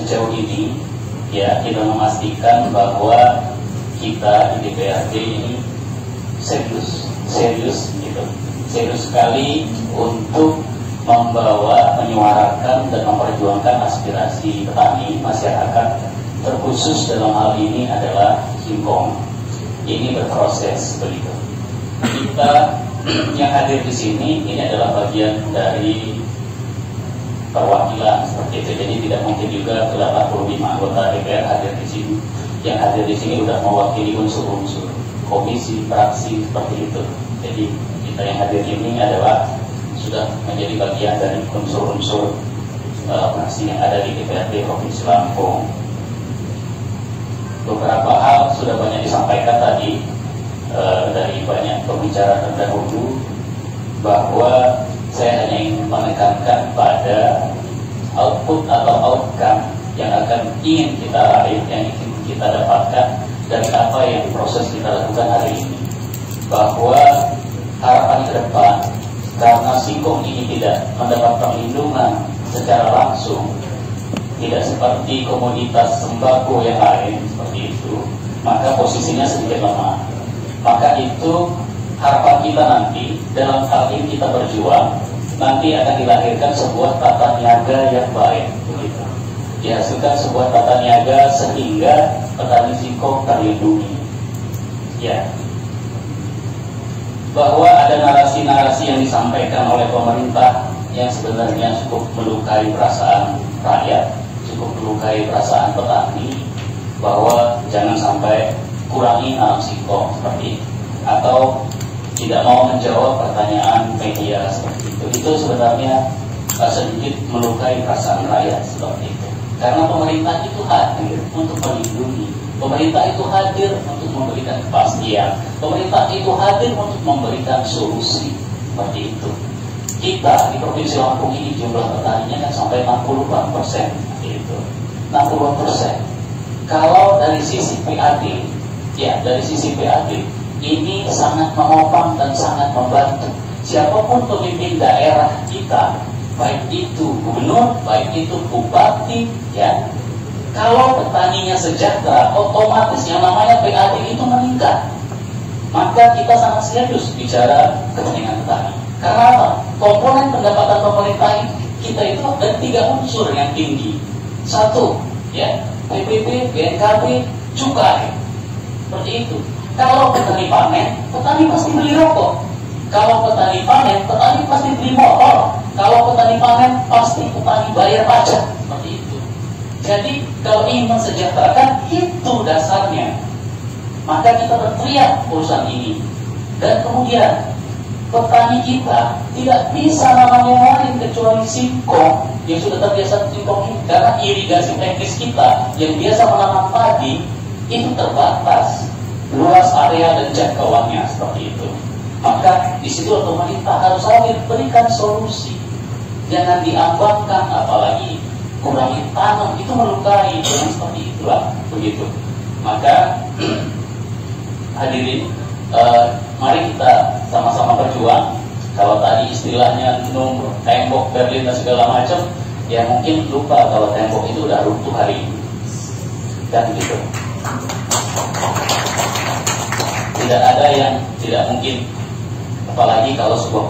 sejauh ini ya kita memastikan bahwa kita di DPRD ini serius gitu, serius sekali untuk membawa, menyuarakan dan memperjuangkan aspirasi petani masyarakat, terkhusus dalam hal ini adalah singkong. Ini berproses begitu. Kita yang hadir di sini ini adalah bagian dari perwakilan seperti itu. Jadi tidak mungkin juga 85 anggota DPR hadir di sini. Yang hadir di sini sudah mewakili unsur-unsur komisi, fraksi seperti itu. Jadi kita yang hadir ini adalah sudah menjadi bagian dari unsur-unsur fraksi yang ada di DPRD Provinsi Lampung. Beberapa hal sudah banyak disampaikan tadi dari banyak pembicara terdahulu, bahwa saya hanya ingin menekankan pada output atau outcome yang ingin kita raih, yang ingin kita dapatkan dari apa yang proses kita lakukan hari ini. Bahwa harapan ke depan, karena singkong ini tidak mendapat perlindungan secara langsung, tidak seperti komoditas sembako yang lain seperti itu, maka posisinya sedikit lemah. Maka itu harapan kita nanti dalam hal ini kita berjuang, nanti akan dilahirkan sebuah tata niaga yang baik begitu. Dihasilkan sebuah tata niaga sehingga petani singkong terlindungi. Ya. Bahwa ada narasi-narasi yang disampaikan oleh pemerintah yang sebenarnya cukup melukai perasaan rakyat, cukup melukai perasaan petani, bahwa jangan sampai kurangi nanam singkong seperti itu, atau tidak mau menjawab pertanyaan media seperti itu. Itu sebenarnya sedikit melukai perasaan rakyat seperti itu. Karena pemerintah itu hadir untuk melindungi, pemerintah itu hadir untuk memberikan kepastian, pemerintah itu hadir untuk memberikan solusi seperti itu. Kita di Provinsi Lampung ini jumlah petaninya kan sampai 64%, gitu. 60%. Kalau dari sisi PAD, ya dari sisi PAD ini sangat menopang dan sangat membantu. Siapapun pemimpin daerah kita, baik itu gubernur, baik itu bupati, ya, kalau petaninya sejahtera, otomatis yang namanya PAD itu meningkat. Maka kita sangat serius bicara kepentingan petani. Karena apa? Komponen pendapatan pemerintah kita itu ada 3 unsur yang tinggi. 1, ya, PPP, BNKB, cukai. Seperti itu. Kalau petani panen, petani pasti beli rokok. Kalau petani panen, petani pasti beli motor. Kalau petani panen, pasti petani bayar pajak. Seperti itu. Jadi kalau ingin mensejahterakan, itu dasarnya. Maka kita berteriak urusan ini. Dan kemudian petani kita tidak bisa namanya lain kecuali singkong yang sudah terbiasa singkong ini. Karena irigasi teknis kita yang biasa menanam padi itu terbatas, luas area dan jangkauannya seperti itu. Maka di situ pemerintah harus hadir berikan solusi. Jangan diambangkan, apalagi kurangi tanam, itu melukai. Jangan seperti itulah begitu. Maka hadirin, mari kita sama-sama berjuang. Kalau tadi istilahnya tembok Berlin dan segala macam, ya mungkin lupa kalau tembok itu udah runtuh hari ini. Dan gitu. Tidak ada yang tidak mungkin, apalagi kalau sebuah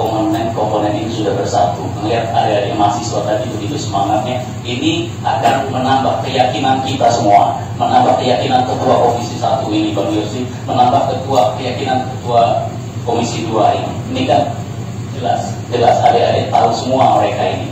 komponen ini sudah bersatu. Melihat adik-adik mahasiswa tadi begitu semangatnya, ini akan menambah keyakinan kita semua, menambah keyakinan ketua komisi 1 ini Bang Yosi, menambah keyakinan ketua komisi 2 ini. Ini kan jelas adik-adik tahu semua mereka ini.